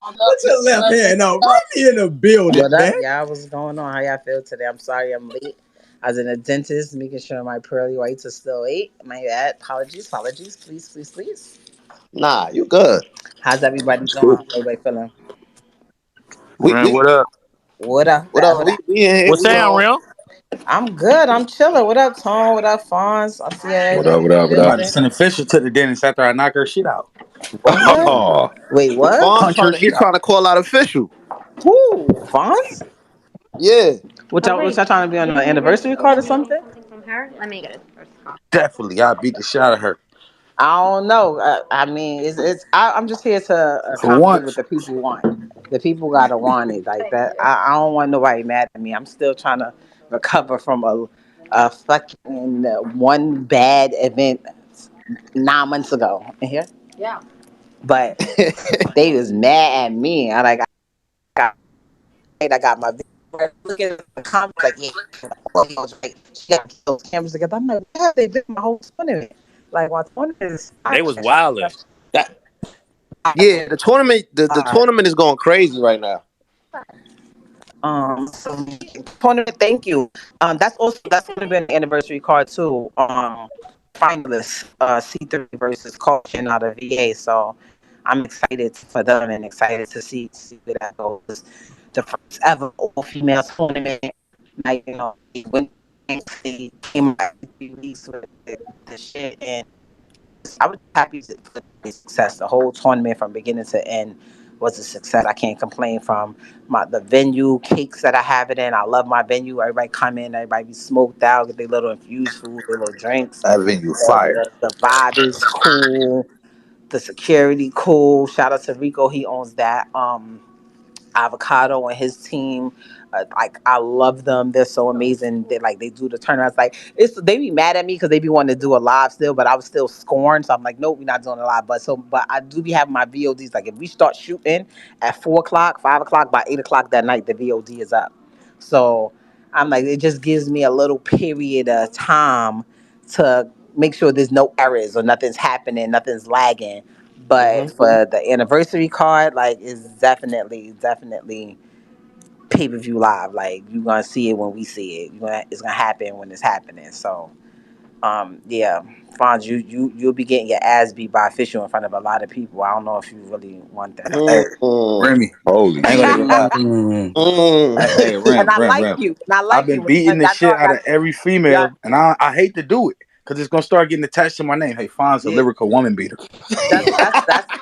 Put your left hand on. Right in the building, What man. up, y'all? What's going on? How y'all feel today? I'm sorry I'm late. I was in a dentist making sure my pearly whites are still 8. My bad. Apologies. Please. Nah, you good. How's everybody It's doing? cool. How's everybody feeling? We Man, what up? What up? what up? What up? We in here. What's We down, on. real? I'm good. I'm chilling. What up, Tom? What up, Fonz? I see What everybody up? What in the up? What I'm about up? to building. send a Fisher to the dentist after I knock her shit out. What? Oh, Wait, what? Fonz Punch her trying to he shit out. trying to call out official. Who? Fonz? Yeah, What y'all trying to be on an anniversary card or something? Definitely, I beat the shit out of her. I don't know. I mean, I'm just here to For accommodate what once, the people want. The people gotta want it like that. I don't want nobody mad at me. I'm still trying to recover from a fucking one bad event 9 months ago. In here, but they was mad at me. Got I got my video. Look at the comments like, yeah, I was right. She got those cameras together. I'm like, yeah, they did my whole tournament. Like my tournament is They was wildin'. that yeah. The tournament is going crazy right now. so tournament, thank you. That's gonna be an anniversary card too. Finalists, C3 versus Caution out of VA. So I'm excited for them and excited to see where that goes. The first ever all female tournament. Like, they went they came out 3 weeks with the shit, and I was happy for the success. The whole tournament from beginning to end was a success. I can't complain from the venue, cakes that I have it in. I love my venue. Everybody come in, everybody be smoked out, get their little infused food, their little drinks. that venue fire. The vibe is cool. The security cool. Shout out to Rico. He owns that. Avocado and his team. Like I love them. They're so amazing. They do the turnouts. Like they be mad at me because they be wanting to do a live still, but I was still scorned. So I'm like, nope, we're not doing a live. But I do be having my VODs. Like if we start shooting at 4 o'clock, 5 o'clock, by 8 o'clock that night, the VOD is up. So I'm like, it just gives me a little period of time to make sure there's no errors or nothing's happening, nothing's lagging. Hmm. But for the anniversary card, like it's definitely pay per view live. Like you're gonna see it when we see it. It's gonna happen when it's happening. So yeah, Fonz, you'll be getting your ass beat by official in front of a lot of people. I don't know if you really want that. hey Mm, Remy, Holy I ain't gonna even shit. lie. Mm. Hey, mm. And Ram, I Ram, like Ram. you. And I I've like been you. beating And the I know shit I out got of every yeah, female, and I hate to do it because it's gonna start getting attached to my name. Hey, Fonz, the yeah. lyrical woman beater.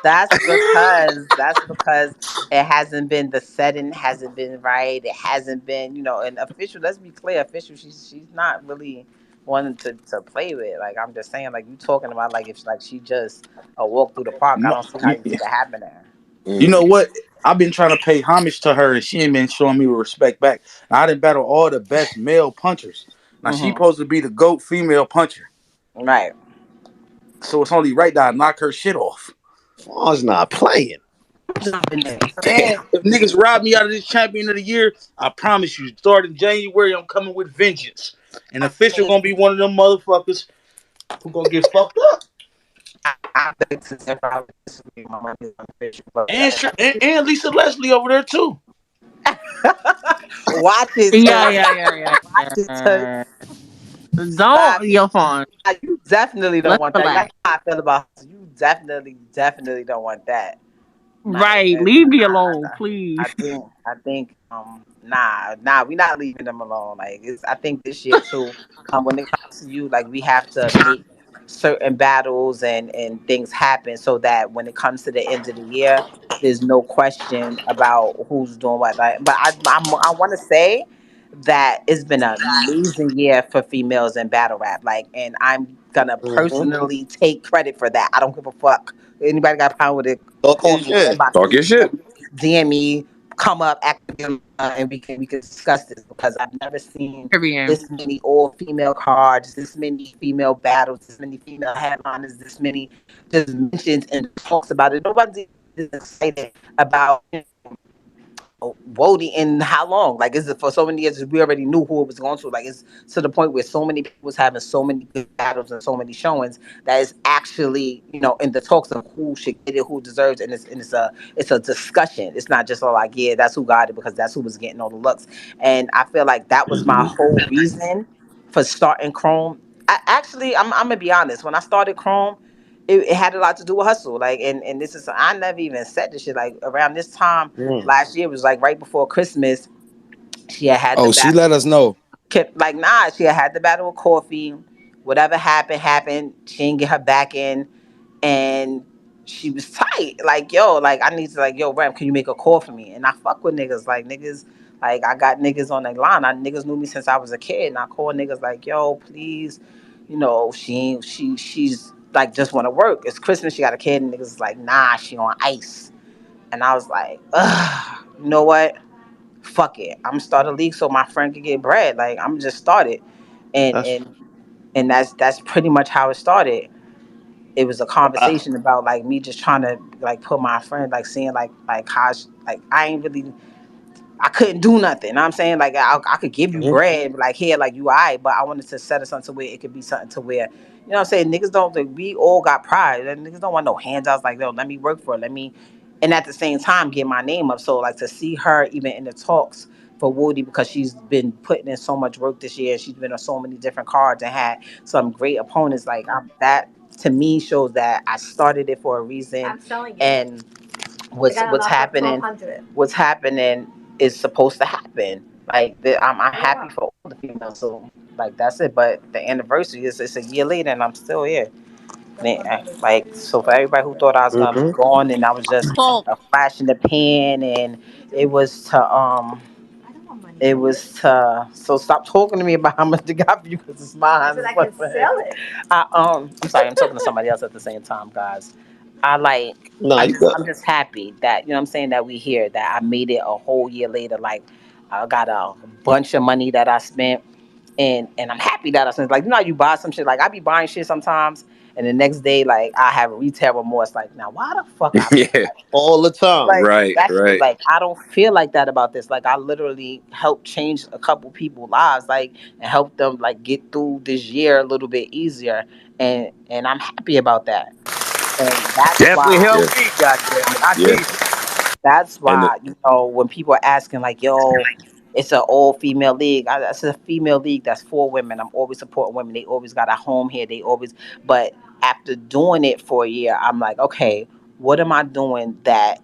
That's because it hasn't been the setting hasn't been right. It hasn't been and official. Let's be clear, official. She's not really wanting to play with. Like I'm just saying, like you talking about like if like she just a walk through the park. I No, don't see how you make it happen there. you Mm. know what? I've been trying to pay homage to her, and she ain't been showing me respect back. Now, I didn't battle all the best male punchers. Now she Hmm. supposed to be the GOAT female puncher, Right. so it's only right that I knock her shit off. Fonz not playing. Jumping in. Damn. And if niggas rob me out of this champion of the year, I promise you, starting January, I'm coming with vengeance. And official gonna be one of them motherfuckers who gonna get fucked up. I beg to differ. I would disagree. My money is on official, but And, and Lisa Leslie over there too. watch it, Yeah, Toots. yeah, yeah, yeah, Watch it, yeah. Toots. Stop. Don't, your phone. You definitely don't Let's want that. You know relax. how I feel about you. Definitely don't want that. Like, Right, and leave me alone, I please. think, nah, we not leaving them alone. Like, I think this year too, when it comes to you, like, we have to make certain battles and things happen so that when it comes to the end of the year, there's no question about who's doing what. Like, but I want to say that it's been an amazing year for females in battle rap. Like, and I'm gonna Hmm. personally take credit for that. I don't give a fuck. Anybody got a problem with it? Talk your Call me, shit. inbox Talk me, your shit. DM me, come up, actively, and we can discuss this because I've never seen Period. this many all female cards, this many female battles, this many female headliners, this many just mentions and talks about it. Nobody is excited about Wody in how long? Like, is it for so many years? We already knew who it was going to. Like, it's to the point where so many people was having so many good battles and so many showings that is actually, in the talks of who should get it, who deserves it, and it's a discussion. It's not just all like, yeah, that's who got it because that's who was getting all the looks. And I feel like that was my Hmm. whole reason for starting Chrome. I'm gonna be honest. When I started Chrome, it had a lot to do with hustle. Like, and this is, I never even said this shit. Like, around this time Mm. last year, was like right before Christmas. She had the Oh, she battle. let us know. Kept like, nah. She had the battle with Coffee. Whatever happened, happened. She didn't get her back in, and she was tight. Like, yo, like I need to, like, yo, Ram, can you make a call for me? And I fuck with niggas. Like, niggas, like I got niggas on the line. Niggas knew me since I was a kid, and I call niggas like, yo, please, she's like just want to work. It's Christmas. She got a kid, and niggas is like, nah, she on ice. And I was like, ugh, you know what? Fuck it. I'm start a league so my friend can get bread. Like, I'm just started, and That's and and that's pretty much how it started. It was a wow. conversation about like me just trying to like put my friend, like seeing like how like I ain't really, I couldn't do nothing. You know what I'm saying? Like, I could give you Hmm. bread, like, here, like, you all right, but I wanted to set it something to where it could be something to where, what I'm saying? Niggas don't, like, we all got pride. Like, niggas don't want no handouts, like, yo, let me work for it. And at the same time, get my name up. So, like, to see her even in the talks for Woody, because she's been putting in so much work this year. She's been on so many different cards and had some great opponents. Like, that to me shows that I started it for a reason. I'm selling it. And what's happening is supposed to happen. Like, I'm happy for all the females. So, like, that's it. But the anniversary is, it's a year later, and I'm still here. Like, so for everybody who thought I was gonna be Hmm. gone and I was just So a flash in the pan, and it was to it was to, so stop talking to me about how much they got for you, because it's mine. So I can sell it. I'm sorry, I'm talking to somebody else at the same time, guys. I like, Nah, you got. I'm just happy that, what I'm saying, that we here, that I made it a whole year later. Like, I got a bunch of money that I spent, and I'm happy that I spent. Like, how you buy some shit, like I be buying shit sometimes, and the next day, like, I have retail remorse. Like, now why the fuck I bought Yeah. that? All the time. Like, Right. that shit, Right. like, I don't feel like that about this. Like, I literally helped change a couple people's lives, like, and help them, like, get through this year a little bit easier, and I'm happy about that. And that's definitely why, Yeah. helped me, goddamn it. I Yeah. did. that's And why, when people are asking, like, yo, it's an all female league. It's a female league that's for women. I'm always supporting women. They always got a home here. They always, but after doing it for a year, I'm like, okay, what am I doing that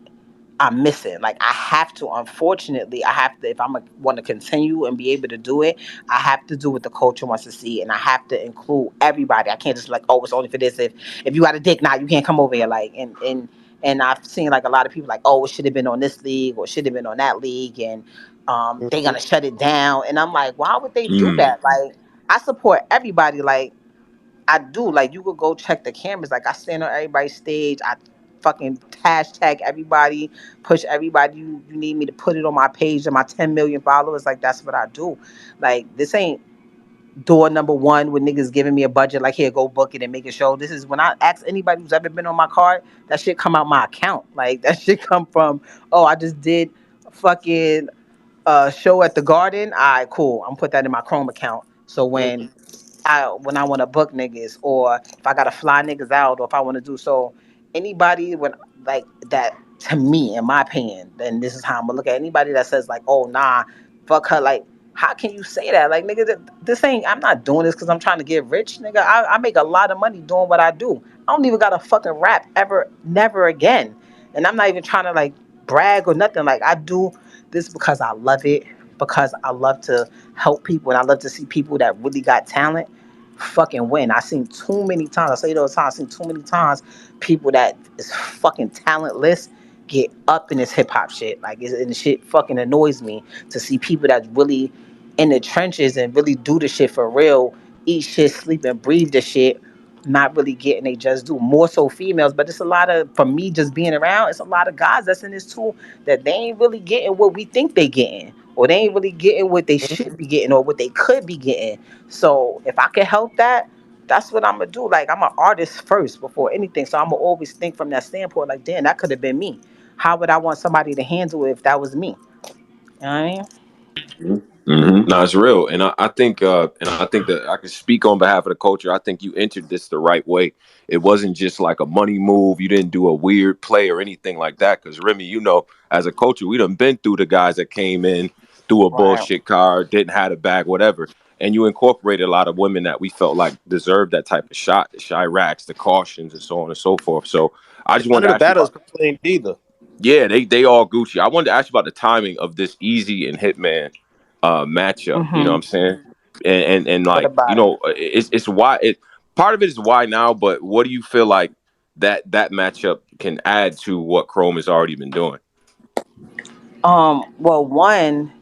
I'm missing? Like, I have to, unfortunately, I have to, if I'm gonna want to continue and be able to do it, I have to do what the culture wants to see, and I have to include everybody. I can't just, like, oh, it's only for this. If you got a dick, now you can't come over here. Like, and I've seen, like, a lot of people like, oh, it should have been on this league or should have been on that league, and they Hmm. gonna shut it down. And I'm like, why would they do mm, that? Like, I support everybody. Like, I do. Like, you could go check the cameras. Like, I stand on everybody's stage. I fucking hashtag everybody, push everybody. You need me to put it on my page and my 10 million followers. Like, that's what I do. Like, this ain't door number one with niggas giving me a budget. Like, here, go book it and make a show. This is when I ask anybody who's ever been on my card, that shit come out my account. Like, that shit come from, oh, I just did fucking show at the Garden. All right, cool. I'm put that in my Chrome account. So when I want to book niggas, or if I gotta fly niggas out, or if I want to do so, anybody when, like, that, to me, in my opinion, then this is how I'm gonna look at anybody that says, like, oh, nah, fuck her. Like, how can you say that? Like, nigga, this ain't, I'm not doing this because I'm trying to get rich, nigga. I make a lot of money doing what I do. I don't even got to fucking rap ever, never again. And I'm not even trying to, like, brag or nothing. Like, I do this because I love it, because I love to help people, and I love to see people that really got talent fucking win. I seen too many times. I say it all the time. I seen too many times people that is fucking talentless get up in this hip hop shit. Like, and the shit fucking annoys me to see people that really in the trenches and really do the shit for real, eat shit, sleep and breathe the shit, not really getting they just do. More so females, but it's a lot of, for me just being around, it's a lot of guys that's in this too, that they ain't really getting what we think they getting. Or they ain't really getting what they should be getting or what they could be getting. So if I can help that, that's what I'm gonna do. Like, I'm an artist first before anything. So I'm gonna always think from that standpoint, like, damn, that could have been me. how would I want somebody to handle it if that was me? You know what I mean? No, it's real, and I think that I can speak on behalf of the culture. I think you entered this the right way. It wasn't just like a money move. You didn't do a weird play or anything like that. Because Remy, as a culture, we done been through the guys that came in through a Right. bullshit card, didn't have a bag, whatever. And you incorporated a lot of women that we felt like deserved that type of shot, the Chiracs, the cautions, and so on and so forth. So I just None wanted of to the ask you battles about. complained either. Yeah, they all Gucci. I wanted to ask you about the timing of this Easy and Hitman matchup. You know what Mm-hmm. I'm saying? And What like, about it? it's why it part of it is why now, but what do you feel like that matchup can add to what Chrome has already been doing? Well, one,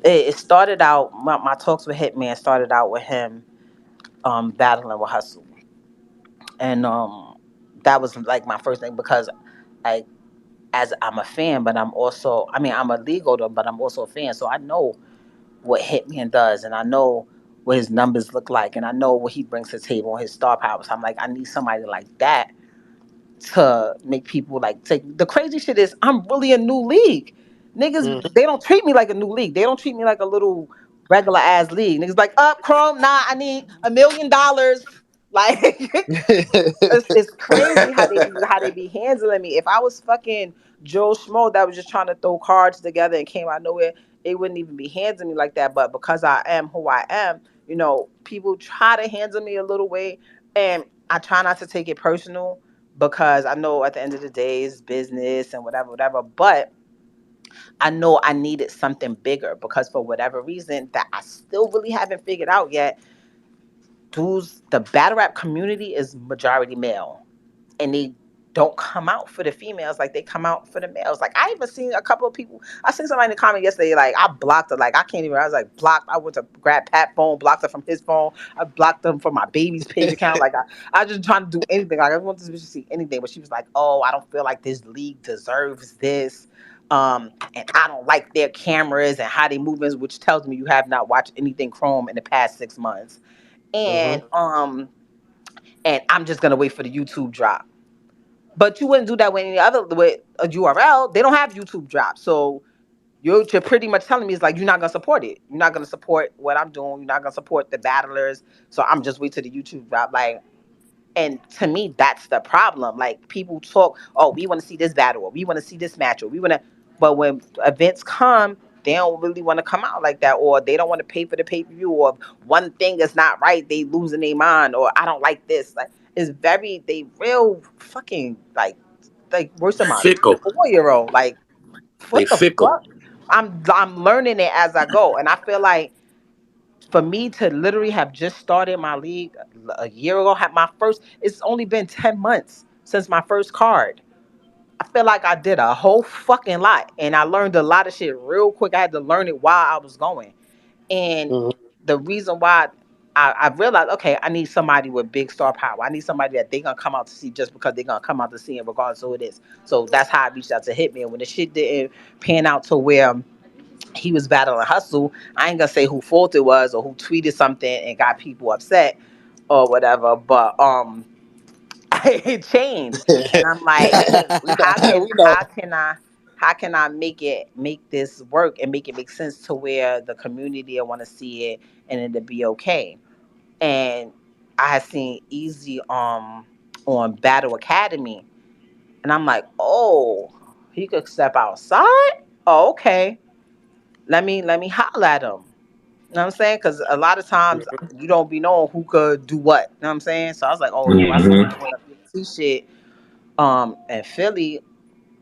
it started out. My talks with Hitman started out with him battling with Hustle, and that was like my first thing because like as I'm a fan, but I'm also, I mean, I'm a league holder, but I'm also a fan, so I know what Hitman does, and I know what his numbers look like, and I know what he brings to the table and his star power. So I'm like, I need somebody like that to make people like take. The crazy shit is I'm really a new league. Niggas, Mhm. they don't treat me like a new league. They don't treat me like a little regular ass league. Niggas like, up Chrome, nah, I need $1 million. Like it's crazy how they be handling me. If I was fucking Joe Schmo that was just trying to throw cards together and came out of nowhere, it wouldn't even be handling me like that. But because I am who I am, people try to handle me a little way, and I try not to take it personal because I know at the end of the day it's business and whatever, whatever. But I know I needed something bigger because for whatever reason that I still really haven't figured out yet, dudes, the battle rap community is majority male, and they don't come out for the females like they come out for the males. Like I even seen a couple of people. I seen somebody in the comment yesterday. Like I blocked her. Like I can't even. I was like blocked. I went to grab Pat phone, blocked her from his phone. I blocked them from my baby's page account. Like I just trying to do anything. Like I want this bitch to see anything. But she was like, "Oh, I don't feel like this league deserves this." And I don't like their cameras and how they move, which tells me you have not watched anything Chrome in the past 6 months. Mhm. And I'm just gonna wait for the YouTube drop. But you wouldn't do that with any other with a URL. They don't have YouTube drop. So you're pretty much telling me it's like you're not gonna support it. You're not gonna support what I'm doing. You're not gonna support the battlers. So I'm just wait till the YouTube drop. Like, and to me, that's the problem. Like people talk, oh, we want to see this battle, or we want to see this match, or we want to. But when events come, they don't really want to come out like that, or they don't want to pay for the pay per view, or if one thing is not right, they losing their mind, or I don't like this. Like it's very they real fucking like worse than my Fickle. 4 year old. Like They what the fickle. fuck? I'm learning it as I go, and I feel like for me to literally have just started my league a year ago, had my first, it's only been 10 months since my first card. I feel like I did a whole fucking lot and I learned a lot of shit real quick. I had to learn it while I was going. And Mhm. the reason why I realized, okay, I need somebody with big star power. I need somebody that they gonna come out to see just because they gonna come out to see it regardless of who it is. So that's how I reached out to Hitman. When the shit didn't pan out to where he was battling Hustle. I ain't gonna say who fault it was or who tweeted something and got people upset or whatever, but it changed. And I'm like, how can We know. how can I how can I make this work and make it make sense to where the community will want to see it and it'll be okay. And I had seen Easy on Battle Academy and I'm like, oh, he could step outside? Oh, okay. Let me holler at him. You know what I'm saying? Because a lot of times you don't be knowing who could do what. You know what I'm saying? So I was like, oh, yo, I see him Hmm. doing a Big T shit in Philly.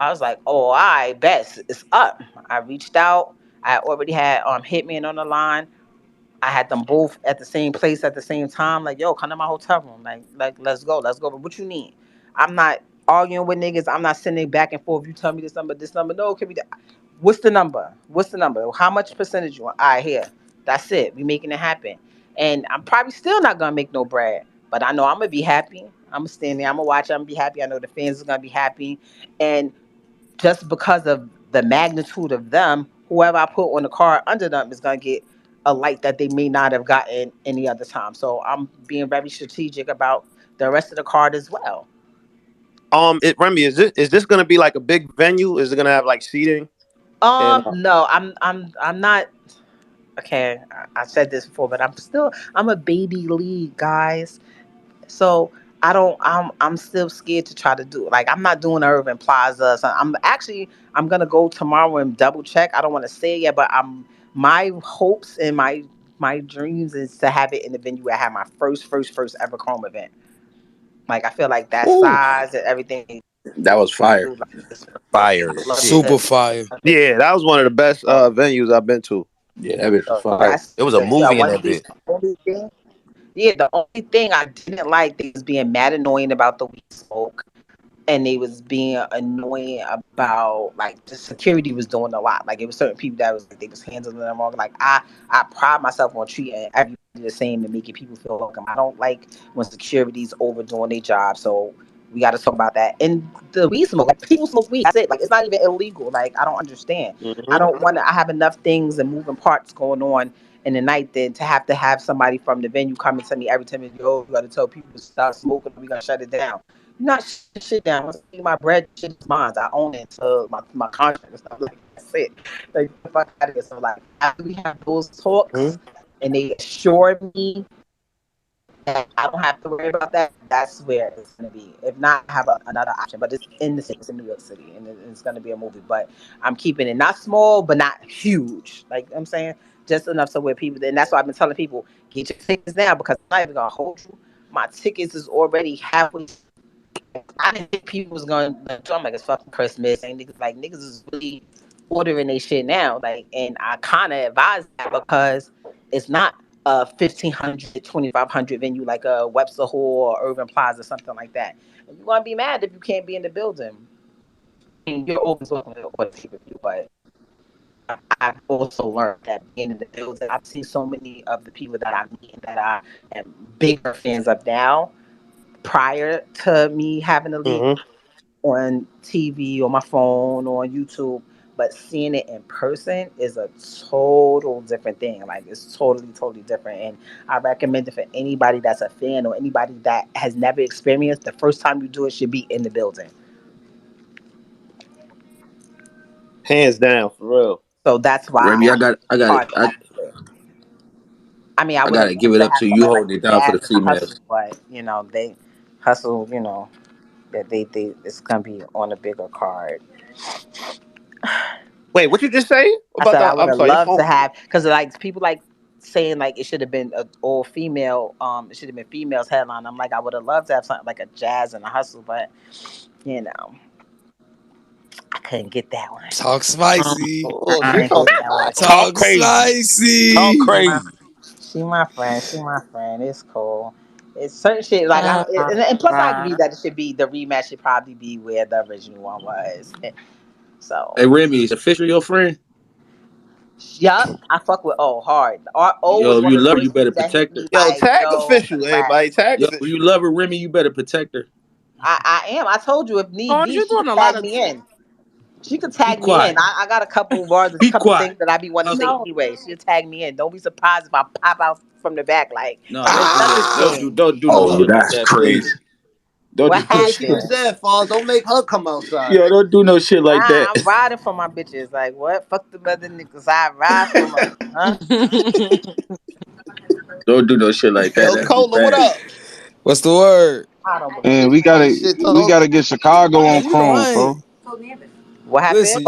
I was like, oh, I bet it's up. I reached out. I already had Hitman on the line. I had them both at the same place at the same time. Like, yo, come to my hotel room. Like, let's go. But what you need? I'm not arguing with niggas. I'm not sending back and forth. You tell me this number, this number. No, can we? What's the number? What's the number? How much percentage you want? All right, here. That's it. We making it happen. And I'm probably still not gonna make no bread, but I know I'm gonna be happy. I'm gonna stand there. I'm gonna watch. I'm gonna be happy. I know the fans are gonna be happy. And just because of the magnitude of them, whoever I put on the card under them is gonna get a light that they may not have gotten any other time. So I'm being very strategic about the rest of the card as well. Remy, is this gonna be like a big venue? Is it gonna have like seating? And No, I'm not. Okay, I said this before, but I'm a baby league, guys. So I'm still scared to try to do it. Like I'm not doing Urban Plaza. So I'm gonna go tomorrow and double check. I don't want to say it yet, but my hopes and my dreams is to have it in the venue where I have my first ever Chrome event. Like I feel like that Ooh, size and everything. that was fire. Like, Fire I as would love shit. Super to. fire. yeah, that was one of the best So, venues I've been to. Yeah, that bitch was so fire. that's It was a I movie in want to that do bit. the only thing. Yeah, the only thing I didn't like they was being mad annoying about the weed smoke, and they was being annoying about like the security was doing a lot. Like it was certain people that was like they was handling them wrong. Like I pride myself on treating everybody the same and making people feel welcome. I don't like when security's overdoing their job. So we got to talk about that. And the weed smoke, like people smoke weed. That's it. Like it's not even illegal. Like I don't understand. I Hmm. don't want to. I have enough things and moving parts going on in the night then to have somebody from the venue coming to me every time. Yo, you got to tell people to stop smoking. We gonna shut it down. Not shit down. Once I see my bread, shit is mine. I own it to my contract and stuff. Like that's it. Like the fuck out of here. So like after we have those talks and they assure me that I don't have to worry about that, that's where it's gonna be. If not, I have another option. But it's in the city, it's in New York City, and it's gonna be a movie. But I'm keeping it not small, but not huge. Like I'm saying, just enough so where people. And that's why I've been telling people get your tickets now because I'm not even gonna hold you. My tickets is already halfway. I didn't think people was going to. I'm like, it's fucking Christmas. And niggas is really ordering they shit now. Like, and I kind of advise that because it's not a 1,500, 2,500 venue like a Webster Hall or Urban Plaza, something like that. And you're going to be mad if you can't be in the building. I mean, you're always welcome to order pay-per-view, but I've also learned that being in the building, I've seen so many of the people that I meet and that I am bigger fans of now prior to me having a league Hmm. on TV or my phone or on YouTube, but seeing it in person is a total different thing. Like it's totally different. And I recommend it for anybody that's a fan or anybody that has never experienced. The first time you do it should be in the building. Hands down, for real. So that's why Remy, I hard to do it. I mean, I I would have gotta give loved it to up have to you. You somebody like holding the it down for Jazz the and the Hustle, females. but they hustle. That they it's gonna be on a bigger card. Wait, what you just say I about said the? I would I'm have sorry, your loved phone. to have because like people like saying like it should have been an all female. It should have been females headline. I'm like I would have loved to have something like a Jazz and a Hustle, but you know I couldn't get that one. Talk spicy. Oh, I she couldn't get talking. that one. Talk Talk crazy. Talk spicy. She my crazy. she my friend. She my friend. It's cool. It's certain shit like and plus I agree that it should be the rematch should probably be where the original one was. So Hey Remy, is official your friend? yup, I fuck with O hard. O Yo, was if one you of the love her, you first better people that hit protect her. me Yo, like tag yo official, congrats. everybody. Tag Yo, if official. you love her, Remy, you better protect her. I am. I told you if need Oh, be, you're she doing could a lot tag of. me in. She could Be tag me in. quiet. I got a couple words, a Be couple quiet. things that I be want to say No, anyway. She'll tag me in. Don't be surprised if I pop out from the back like, no, what's don't do up no, with thing? don't do no Oh, shit like that's that, please. crazy. Don't What do no Yeah, shit she like just happened? that. said, "Falls, don't make her come outside." Yo, don't do no shit like that. I'm riding for my bitches. Like what? Fuck the other niggas. I ride for them. Huh? Don't do no shit like that. Yo, That'd be Cola, what bad. up? What's the word? I don't believe And it. we Ain't gotta shit we told. gotta get Chicago on Man, you know Chrome, I ain't. folks. What happened? Listen,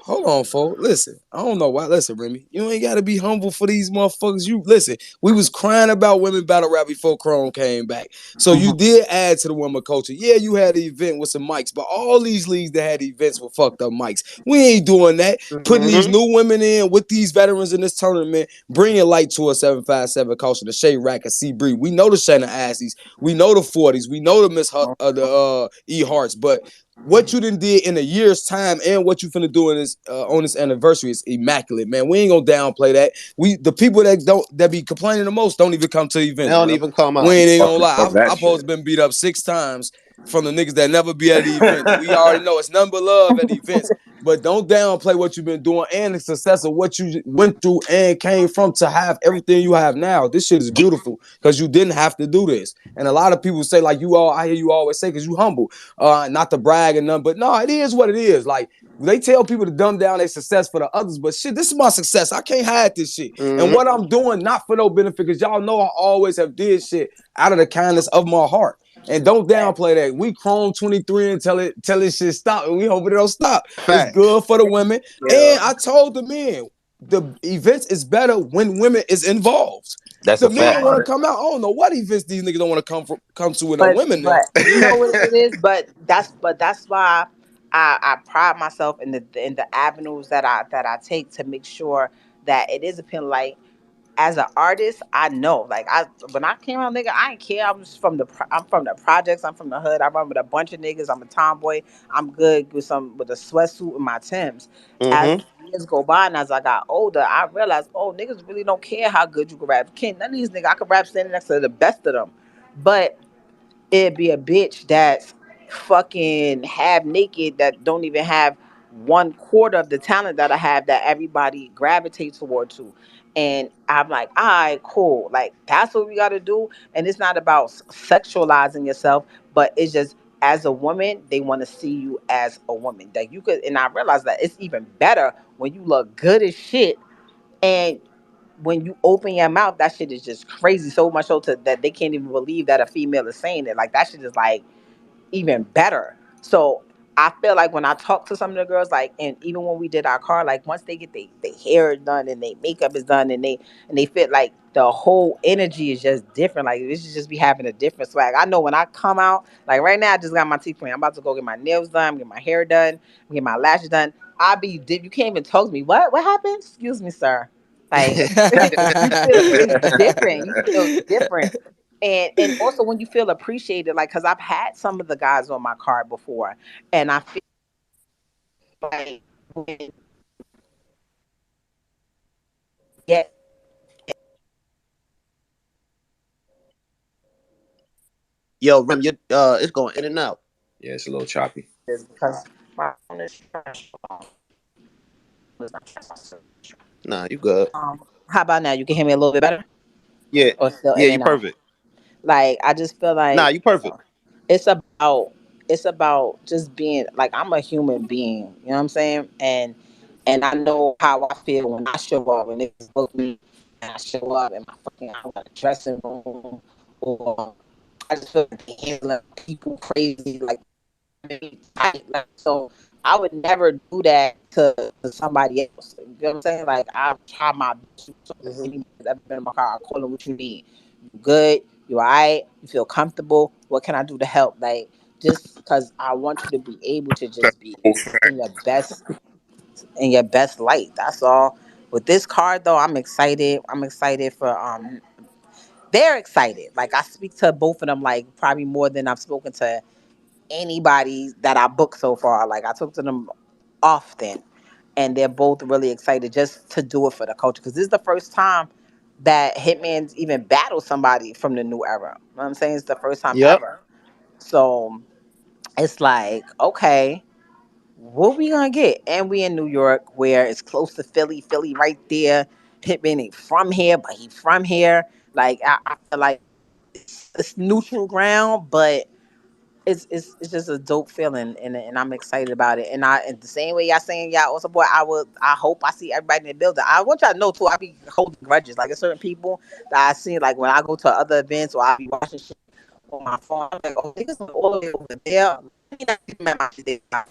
hold on, folks. Listen, I don't know why. Listen, Remy, you ain't gotta be humble for these motherfuckers. You listen, we was crying about women battle rap before Chrome came back. So you did add to the women culture. Yeah, you had an event with some mics, but all these leagues that had events with fucked up mics. We ain't doing that. Putting these Mm-hmm. new women in with these veterans in this tournament, bringing light to a 757 culture, the Shea Rack and C Bree. We know the Shanna Assies, we know the 40s, we know the E Hearts, but what you done did in a year's time and what you finna do in this on this anniversary is immaculate, man. We ain't gonna downplay that. The people that be complaining the most don't even come to They events, don't bro. even come We out. ain't Fuck, gonna lie. fuck that I've supposed shit. to been beat up 6 times from the niggas that never be at the events. We already know it's nothing but love at the events. but don't downplay what you've been doing and the success of what you went through and came from to have everything you have now. This shit is beautiful because you didn't have to do this. And a lot of people say, like I hear you always say, because you humble, not to brag and nothing, but no, it is what it is. Like they tell people to dumb down their success for the others, but shit, this is my success. I can't hide this shit. And what I'm doing, not for no benefit, because y'all know I always have did shit out of the kindness of my heart. And don't downplay that. We Chrome 23 and tell it shit stop, and we hope it don't stop. It's Facts. good for the women. And I told the men, the events is better when women is involved. That's The a men fact. want to come out. I don't know what events these niggas don't want to come to with no But women but there. you know what it is. But that's why I pride myself in the avenues that I take to make sure that it is a pin. Like as an artist, I know. Like when I came out, nigga, I ain't care. I'm from the projects. I'm from the hood. I run with a bunch of niggas. I'm a tomboy. I'm good with a sweatsuit and my Timbs. As Mm-hmm. years go by and as I got older, I realized, oh, niggas really don't care how good you can rap. Can't none of these niggas. I can rap standing next to the best of them, but it'd be a bitch that's fucking half naked that don't even have 1/4 of the talent that I have that everybody gravitates toward to. And I'm like, all right, cool. Like that's what we gotta do. And it's not about sexualizing yourself, but it's just as a woman, they want to see you as a woman. That you could and I realize that it's even better when you look good as shit and when you open your mouth, that shit is just crazy. So much so that they can't even believe that a female is saying it. Like that shit is like even better. So I feel like when I talk to some of the girls, like, and even when we did our car, like once they get their hair done and their makeup is done and they fit like the whole energy is just different. Like this should just be having a different swag. I know when I come out, like right now I just got my teeth cleaned. I'm about to go get my nails done, get my hair done, get my lashes done. You can't even talk to me. What happened? Excuse me, sir. Like you feel it's different. You feel different. And also when you feel appreciated, like because I've had some of the guys on my card before, and I feel like when get Yo, Rem, you it's going in and out. Yeah, it's a little choppy. this because my phone is trash. Nah, you good. How about now? You can hear me a little bit better, Yeah, or still yeah, in you and out? perfect. Like I just feel Nah, like you perfect. it's about it's about just being like I'm a human being. You know what I'm saying? And I know how I feel when I show up when niggas book me and I show up in my fucking I got a dressing room or I just feel like they handling people crazy like maybe tight. Like, so I would never do that to somebody else. You know what I'm saying? Like I try my best. So Mm-hmm. anybody that's ever been in my car, I call them what you need. You good? You alright? You feel comfortable? What can I do to help? Like just because I want you to be able to just be in your best light. That's all. With this card though, I'm excited. I'm excited for they're excited. Like I speak to both of them like probably more than I've spoken to anybody that I booked so far. Like I talk to them often, and they're both really excited just to do it for the culture because this is the first time that Hitman's even battled somebody from the new era. You know what I'm saying? It's the first time Yep. ever. So it's like, okay, what we gonna get? And we in New York where it's close to Philly. Philly right there. Hitman ain't from here, but he from here. Like I feel like it's neutral ground, but it's just a dope feeling and I'm excited about it. And the same way y'all saying y'all also boy, I hope I see everybody in the building. I want y'all to know too, I be holding grudges. Like there's certain people that I see like when I go to other events or I be watching shit on my phone, I'm like, oh niggas are all the way over there. Let me not keep my shit there. Like,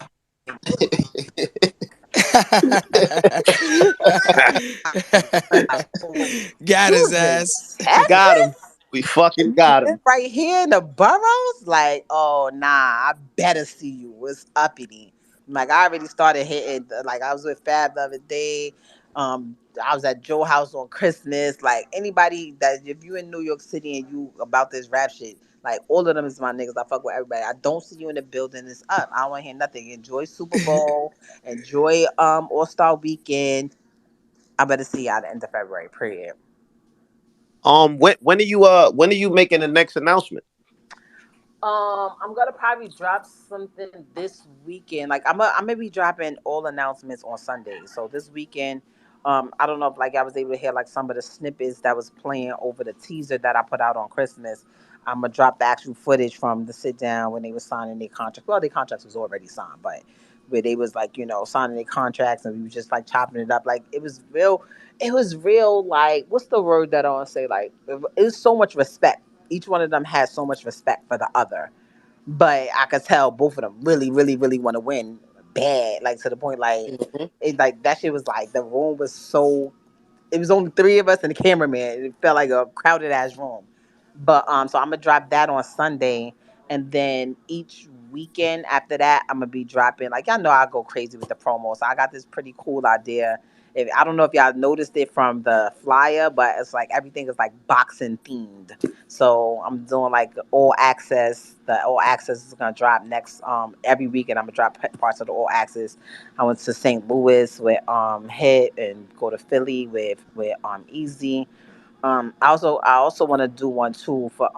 oh, Got his you in ass. Got him. Texas? We fucking And you got live him. right here in the boroughs? Like, oh nah, I better see you. What's uppity? Like I already started hitting like I was with Fab the other day. I was at Joe House on Christmas. Like anybody that if you in New York City and you about this rap shit, like all of them is my niggas. I fuck with everybody. I don't see you in the building. It's up. I don't want to hear nothing. Enjoy Super Bowl. Enjoy All Star Weekend. I better see y'all at the end of February. Period. When are you making the next announcement? I'm gonna probably drop something this weekend. Like I'm gonna be dropping all announcements on Sunday. So this weekend, I don't know if like I was able to hear like some of the snippets that was playing over the teaser that I put out on Christmas. I'm gonna drop the actual footage from the sit down when they were signing their contract. Well, their contracts was already signed, but where they was like signing their contracts and we was just like chopping it up. Like it was real. It was real. Like what's the word that I want to say? Like it was so much respect. Each one of them had so much respect for the other, but I could tell both of them really, really, really want to win bad. Like to the point, like Mhm. it, like that shit was like the room was so. It was only three of us and the cameraman. It felt like a crowded ass room. But so I'm gonna drop that on Sunday, and then each weekend after that, I'm gonna be dropping. Like y'all know, I go crazy with the promo. So I got this pretty cool idea. If I don't know if y'all noticed it from the flyer, but it's like everything is like boxing themed. So I'm doing like all access. The all access is gonna drop next every weekend. I'm gonna drop parts of the all access. I went to St. Louis with Hit and go to Philly with Eazy. I also want to do one too for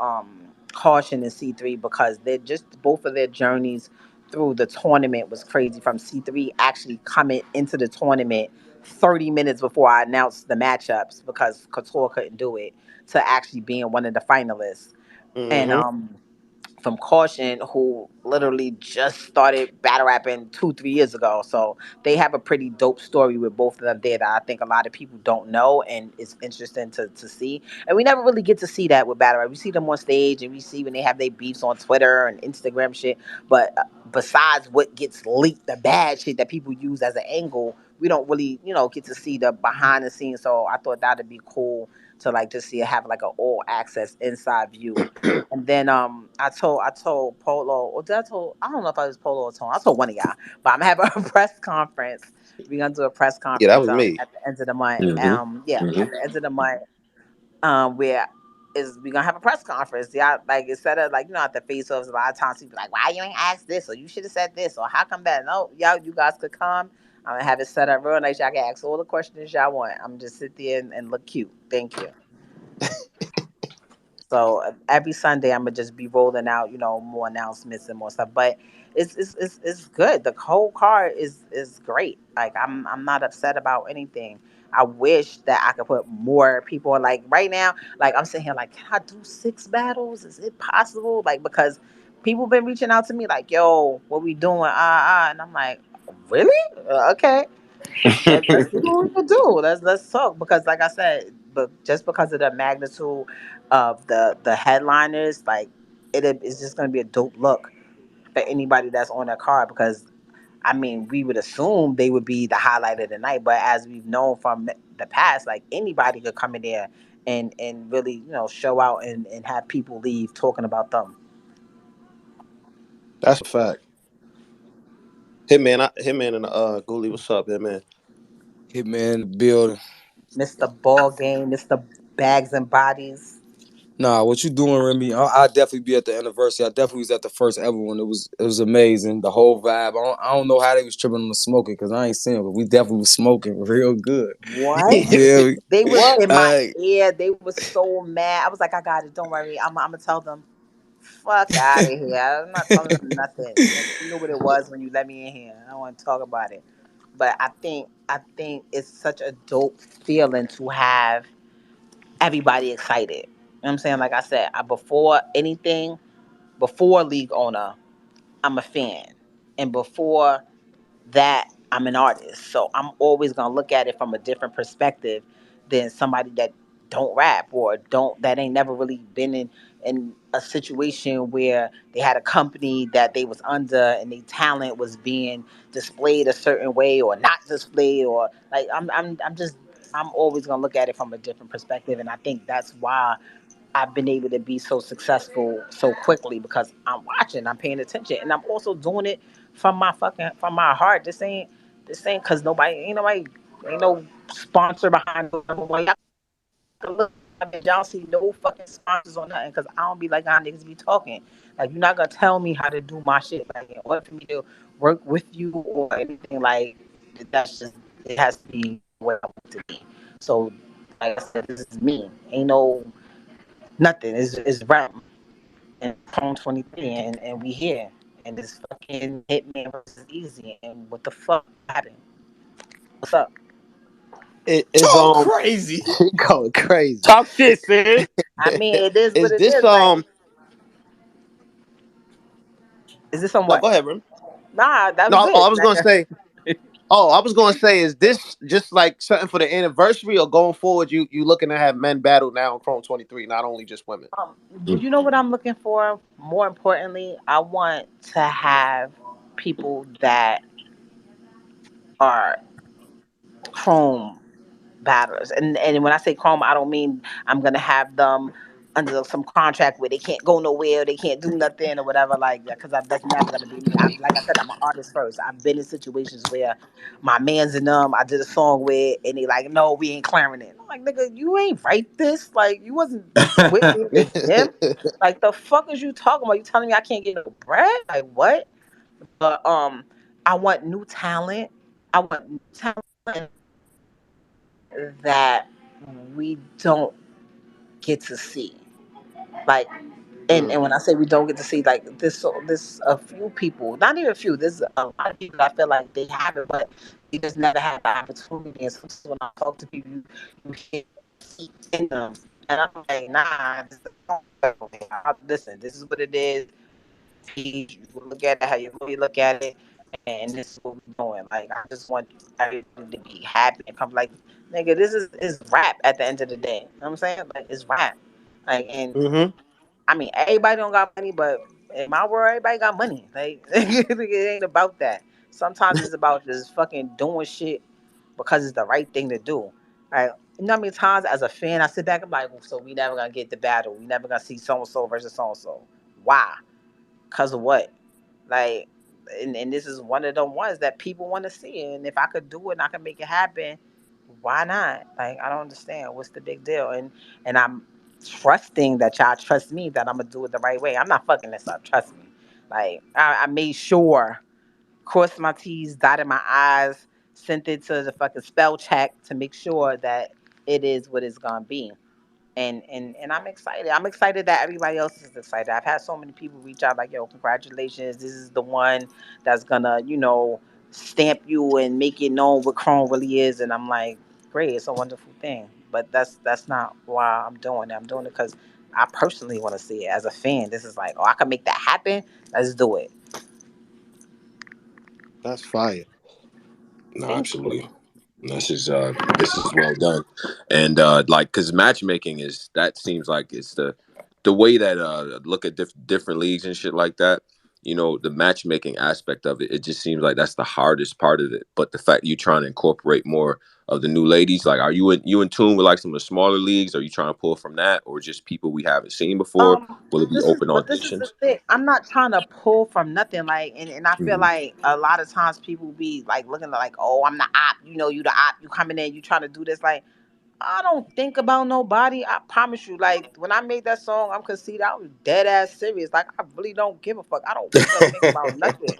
Caution and C3 because they're just both of their journeys through the tournament was crazy. From C3 actually coming into the tournament 30 minutes before I announced the matchups because Couture couldn't do it to actually being one of the finalists. And Mhm. from Caution, who literally just started battle rapping 2, 3 years ago. So they have a pretty dope story with both of them there that I think a lot of people don't know and it's interesting to see. And we never really get to see that with battle rap. We see them on stage and we see when they have their beefs on Twitter and Instagram shit. But besides what gets leaked, the bad shit that people use as an angle, we don't really, get to see the behind the scenes. So I thought that'd be cool to like just see it have like an all access inside view. And then I told Polo, or did I don't know if I was Polo or Tone. I told one of y'all, but I'm gonna have a press conference. We're gonna do a press Yeah, that conference was me. at the end of the month. Hmm. Yeah, Hmm. at the end of the month, where is we gonna have a press conference. Yeah, like instead of like at the face offs, a lot of times people like, why you ain't asked this, or you should have said this, or how come that? No, y'all, you guys could come. I'm gonna have it set up real nice. Y'all can ask all the questions y'all want. I'm just sit there and look cute. Thank you. So every Sunday, I'm gonna just be rolling out, more announcements and more stuff. But it's good. The whole card is great. Like I'm not upset about anything. I wish that I could put more people on. Like right now, like I'm sitting here, like, can I do 6 battles? Is it possible? Like because people been reaching out to me, like, yo, what we doing? And I'm like, really? Okay. Let's see what we can do. Let's talk because, like I said, but just because of the magnitude of the headliners, like it's just gonna be a dope look for anybody that's on that card. Because I mean, we would assume they would be the highlight of the night, but as we've known from the past, like anybody could come in there and really show out and have people leave talking about them. That's a fact. Hitman and Ghoulie, what's up, Hitman? Hitman in the building. Mr. Ball Game, Mr. Bags and Bodies. Nah, what you doing, Remy? I'll definitely be at the anniversary. I definitely was at the first ever one. It was amazing. The whole vibe. I don't know how they was tripping on the smoking because I ain't seen it, but we definitely was smoking real good. What? You feel me? They was What? in my ear. They was so mad. I was like, I got it. Don't worry. I'm gonna tell them. Fuck out of here. I'm not telling them nothing. You know what it was when you let me in here. I don't want to talk about it. But I think it's such a dope feeling to have everybody excited. You know what I'm saying? Like I said, before anything, before league owner, I'm a fan. And before that, I'm an artist. So I'm always gonna look at it from a different perspective than somebody that don't rap or don't that ain't never really been in a situation where they had a company that they was under and their talent was being displayed a certain way or not displayed or like I'm always gonna look at it from a different perspective and I think that's why I've been able to be so successful so quickly because I'm watching, I'm paying attention, and I'm also doing it from my heart. This ain't because ain't no sponsor behind it. Y'all can look, I mean, y'all see no fucking sponsors or nothing because I don't be like y'all niggas be talking. Like you're not gonna tell me how to do my shit. Like in order for me to work with you or anything like that's just it has to be what I want it to be. So like I said, this is me. Ain't no nothing. It's rap. and Chrome 23, and we here. And this fucking Hitman versus Easy. And what the fuck happened? What's up? It is Talk crazy. she going crazy. Talk shit, sis. I mean, it is what Is it this is. Like, is this on No, what? go ahead, bro. Nah, that was No, I it. was gonna say. Oh, I was gonna say, is this just like something for the anniversary, or going forward, you looking to have men battle now in Chrome 23, not only just women? You know what I'm looking for? More importantly, I want to have people that are Chrome battlers. And when I say Chrome, I don't mean I'm gonna have them under some contract where they can't go nowhere, they can't do nothing or whatever like that. Because that's never gonna be me. Like I said, I'm an artist first. I've been in situations where my man's in them. I did a song with, and they like, no, we ain't clearing it. I'm like, nigga, you ain't write this. Like, you wasn't with me in the gym. Like, the fuck is you talking about? You telling me I can't get no bread? Like, what? But I want new talent. I want new talent that we don't get to see. Like, and when I say we don't get to see, like this a few people, not even a few. There's a lot of people that I feel like they have it, but they just never had the opportunity. And sometimes when I talk to people, you hear see in them, and I'm like, nah. Listen, this is what it is. You look at it how you really look at it, and this is what we're doing. Like, I just want everybody to be happy and come like, nigga, this is rap at the end of the day. You know what I'm saying? Like, it's rap. Like, and Mm-hmm. I mean, everybody don't got money, but in my world, everybody got money. Like, it ain't about that. Sometimes it's about just fucking doing shit because it's the right thing to do. Right? You know how many times as a fan I sit back and I'm like, so we never gonna get the battle. We never gonna see so and so versus so and so. Why? Cause of what? Like, and this is one of the ones that people want to see. And if I could do it and I can make it happen, why not? Like, I don't understand. What's the big deal? And I'm trusting that y'all trust me that I'm gonna do it the right way. I'm not fucking this up. Trust me. Like, I made sure, crossed my T's, dotted my I's, sent it to the fucking spell check to make sure that it is what it's gonna be. And I'm excited. I'm excited that everybody else is excited. I've had so many people reach out like, yo, congratulations. This is the one that's gonna, stamp you and make it known what Chrome really is. And I'm like, great, it's a wonderful thing. But that's not why I'm doing it. I'm doing it because I personally want to see it as a fan. This is like, oh, I can make that happen. Let's do it. That's fire. No, Thank you. absolutely. This is well done, and like because matchmaking is that seems like it's the way that look at different leagues and shit like that. You know, the matchmaking aspect of it. It just seems like that's the hardest part of it. But the fact you're trying to incorporate more of the new ladies, like, are you in tune with like some of the smaller leagues? Are you trying to pull from that, or just people we haven't seen before? Will it be open This is the auditions? thing. I'm not trying to pull from nothing. Like, and I feel Mhm. like a lot of times people be like looking like, oh, I'm the op. You the op. You coming in. You trying to do this. Like, I don't think about nobody. I promise you. Like, when I made that song, I'm conceited. I was dead ass serious. Like, I really don't give a fuck. I don't wake up think about nothing.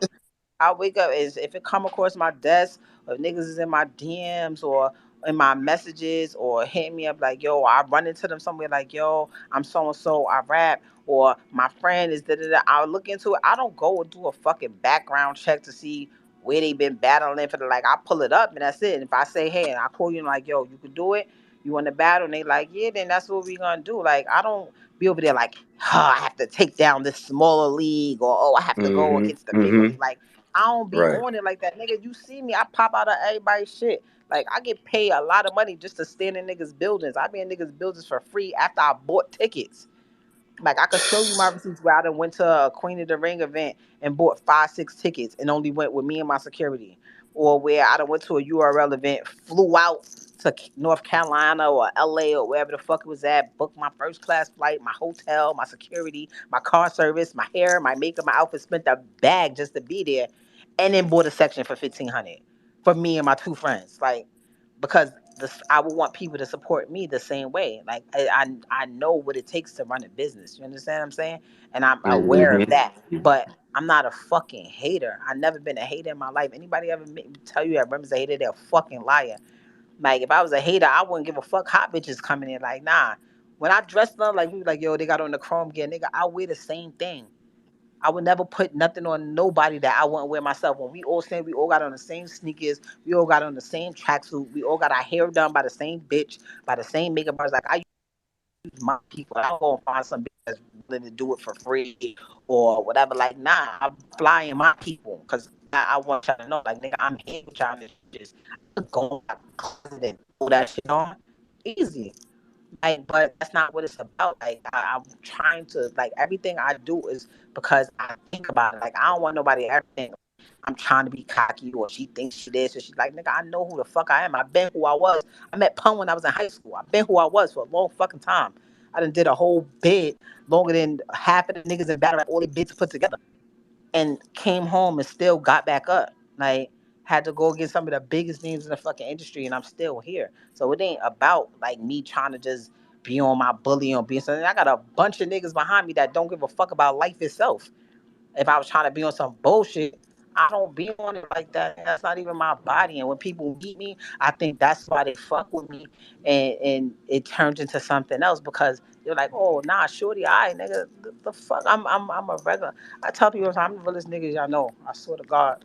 I wake up is if it come across my desk or if niggas is in my DMs or in my messages or hit me up like, yo, I run into them somewhere like, yo, I'm so and so, I rap, or my friend is da da da. I'll look into it. I don't go and do a fucking background check to see where they been battling for the like I pull it up and that's it. And if I say, hey, and I call you and like, yo, you could do it, you want to battle, and they like, yeah, then that's what we gonna do. Like, I don't be over there like, I have to take down this smaller league or oh I have to go Mhm. against the bigger league. Mhm. Like, I don't be Right. on it like that, nigga. You see me, I pop out of everybody's shit. Like, I get paid a lot of money just to stand in niggas' buildings. I be in niggas' buildings for free after I bought tickets. Like, I could show you my receipts where I done went to a Queen of the Ring event and bought 5, 6 tickets and only went with me and my security. Or where I done went to a URL event, flew out to North Carolina or LA or wherever the fuck it was at, booked my first class flight, my hotel, my security, my car service, my hair, my makeup, my outfit, spent a bag just to be there, and then bought a section for 1,500 for me and my two friends. Like, because I would want people to support me the same way. Like, I know what it takes to run a business. You understand what I'm saying? And I'm aware of Mhm. that. But I'm not a fucking hater. I've never been a hater in my life. Anybody ever tell you that Rem's a hater? They're a fucking liar. Like, if I was a hater, I wouldn't give a fuck hot bitches coming in. Like, nah. When I dressed them, like we was like, yo, they got on the chrome gear, nigga. I wear the same thing. I would never put nothing on nobody that I wouldn't wear myself. When we all saying we all got on the same sneakers, we all got on the same tracksuit, we all got our hair done by the same bitch, by the same makeup artist. Like I use my people. I don't go and find some bitch that's willing to do it for free or whatever. Like nah, I'm flying my people because I want y'all to know, like nigga, I'm here with y'all. Just go in my closet and throw that shit on. Easy. Like, but that's not what it's about. Like, I'm trying to like everything I do is because I think about it. Like, I don't want nobody to ever think I'm trying to be cocky or she thinks she this or she's like, nigga, I know who the fuck I am. I've been who I was. I met Pun when I was in high school. I've been who I was for a long fucking time. I done did a whole bid longer than half of the niggas in battle rap, all the bids put together, and came home and still got back up. Like had to go against some of the biggest names in the fucking industry, and I'm still here. So it ain't about like me trying to just be on my bully on being something. I got a bunch of niggas behind me that don't give a fuck about life itself. If I was trying to be on some bullshit, I don't be on it like that. That's not even my body. And when people meet me, I think that's why they fuck with me, and it turns into something else because they're like, oh nah, shorty, I nigga, the fuck, I'm a regular. I tell people I'm the realest niggas y'all know. I swear to God.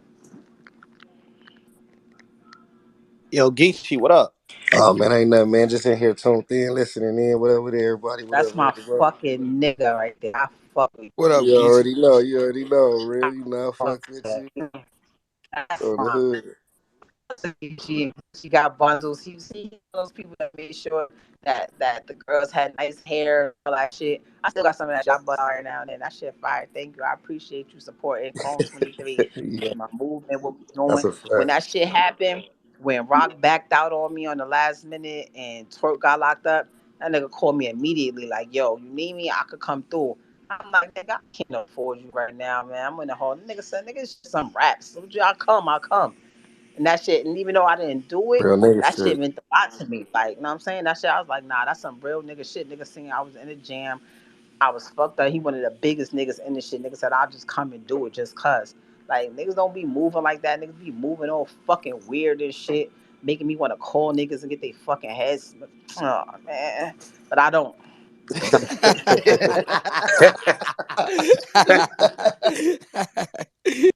Yo, Geechee, what up? Oh man, ain't nothing, man. Just in here tuned in, listening in, whatever to everybody, That's whatever. my fucking nigga right there. I fuck with What up, You Geezy? already know, real. You know, I you. fuck with you That's on the my hood. she got bundles. He see those people that made sure that the girls had nice hair, all that shit. I still got some of that shit I bust out right now and then. That shit fire. Thank you. I appreciate you supporting Chrome 23 Yeah, and my movement, what we that's doing. a When fact. that shit happened, when Rock backed out on me on the last minute and Twerk got locked up, that nigga called me immediately like, yo, you need me? I could come through. I'm like, nigga, I can't afford you right now, man. I'm in the hall. Nigga said, nigga, it's just some raps. So I'll come. And that shit, and even though I didn't do it, Real nigga that shit shit. meant a lot to me. Like, you know what I'm saying? That shit, I was like, nah, that's some real nigga shit. Nigga singing, I was in the jam. I was fucked up. He one of the biggest niggas in this shit. Nigga said, I'll just come and do it just cuz. Like, niggas don't be moving like that. Niggas be moving all fucking weird and shit, making me want to call niggas and get their fucking heads. Oh, man. But I don't. Because I'm a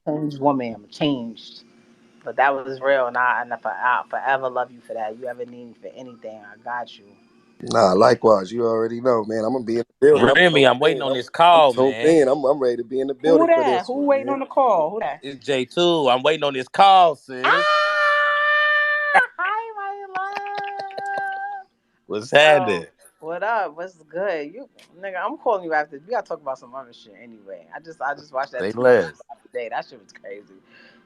changed woman. I'm changed. But that was real, and I forever love you for that. You ever need me for anything, I got you. Nah, likewise, you already know, man. I'm gonna be in the building. I'm Remy, tuned I'm waiting in. on this I'm call, tuned man. in. I'm ready to be in the Who building for that? this Who one, waiting man. on the call? Who that? It's J2. I'm waiting on this call, sis. Hi, my love. What's Yo, happening? what up? What's good? You nigga, I'm calling you after. We gotta talk about some other shit anyway. I just watched that Say tweet less. today. That shit was crazy.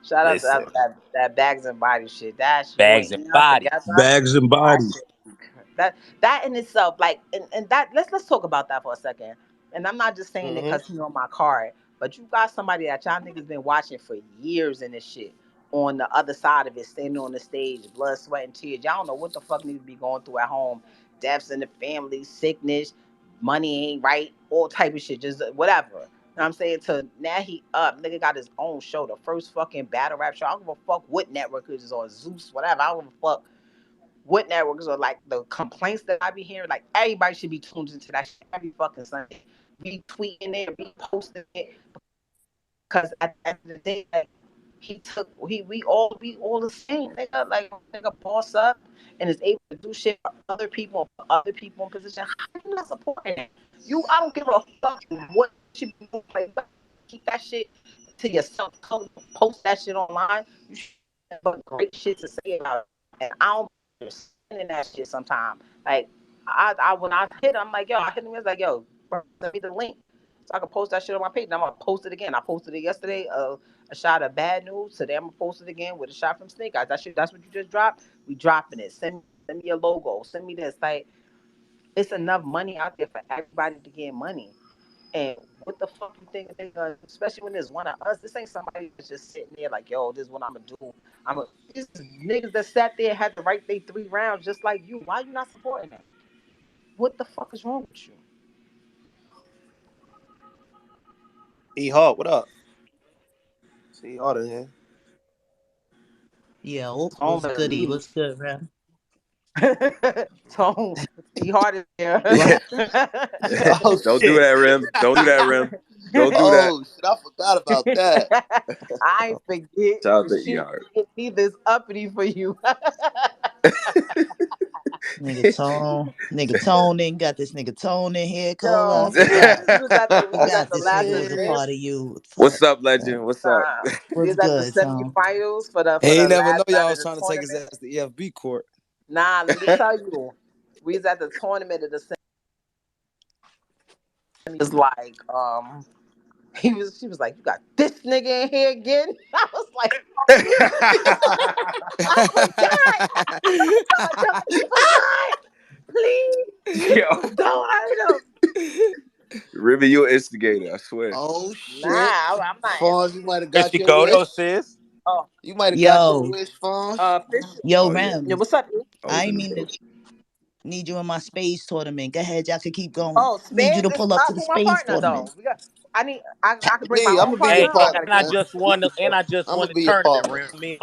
Shout out to Listen. that bags and body shit. That's you Bags ain't and y'all bodies. together. Bags and That bodies. shit, that in itself, like, and that let's talk about that for a second. And I'm not just saying it Mm-hmm. because he on my card, but you got somebody that y'all niggas been watching for years in this shit. On the other side of it, standing on the stage, blood, sweat, and tears. Y'all don't know what the fuck needs to be going through at home. Deaths in the family, sickness, money ain't right, all type of shit, just whatever. You know what I'm saying? To now he up, nigga got his own show, the first fucking battle rap show. I don't give a fuck what network it is or Zeus, whatever. I don't give a fuck what networks are like the complaints that I be hearing. Like everybody should be tuned into that shit every fucking Sunday, retweeting it, reposting it, because at the end of the day, like we all the same, nigga. Like nigga boss up and is able to do shit for other people and put other people in position. How you not supporting it? I don't give a fuck what you be doing. Like, you keep that shit to yourself. Post that shit online. You should have but great shit to say about it. And I don't understand that shit sometimes. Like I when I hit, I'm like, yo, I hit him. It's like, yo, bro, send me the link so I can post that shit on my page. And I'm gonna post it again. I posted it yesterday. A shot of bad news. Today I'm gonna post it again with a shot from Snake Eyes. That's what you just dropped. We dropping it. Send me your logo. Send me this. Like it's enough money out there for everybody to get money. And what the fuck you think they gonna, especially when there's one of us, this ain't somebody that's just sitting there like, yo, this is what I'm gonna do. These niggas that sat there had to write they 3 rounds just like you. Why you not supporting them? What the fuck is wrong with you? E Hawk, what up? See Hawk in here. Yo, Home what's and goody? leave. What's good, man? Tone, he hard is there. Yeah. Oh Don't do shit. that, Rim. Don't do that, Rim. Don't do that. Oh shit, I forgot about that. I ain't forget. Shout out to E She Hart. see this uppity for you. Nigga Tone ain't got this nigga Tone in here. Call Yo, up. We got we we was at got the this last nigga as a event. part of you. What's up, legend? What's up? We What's was at the good, Tone? semifinals for He the ain't never know last y'all night of was the trying to take his tournament. ass to EFB court. Nah, let me tell you, we was at the tournament of the semi. Was like, she was like, you got this nigga in here again. I was like, I forgot. I forgot. Please Yo, don't hurt him. Remy, you an instigator, I swear. Oh Nah, shit. I'm not. Fonz, you might have There got she your go. wish. Yo, sis. Oh, You might have got your Yo, wish, Fonz. Fisher. yo, Oh yeah. Yeah, Ram. what's up? I ain't Open mean the to need you in my space tournament. Go ahead, y'all can keep going. Oh, Need you Spence, to it's pull up to about the who my space partner tournament. though. I can bring my Me, I'm own gonna be your partner. Hey, Or I partner, gotta and I man. just won. And I just I'm won gonna the be your tournament. partner. Rim. Me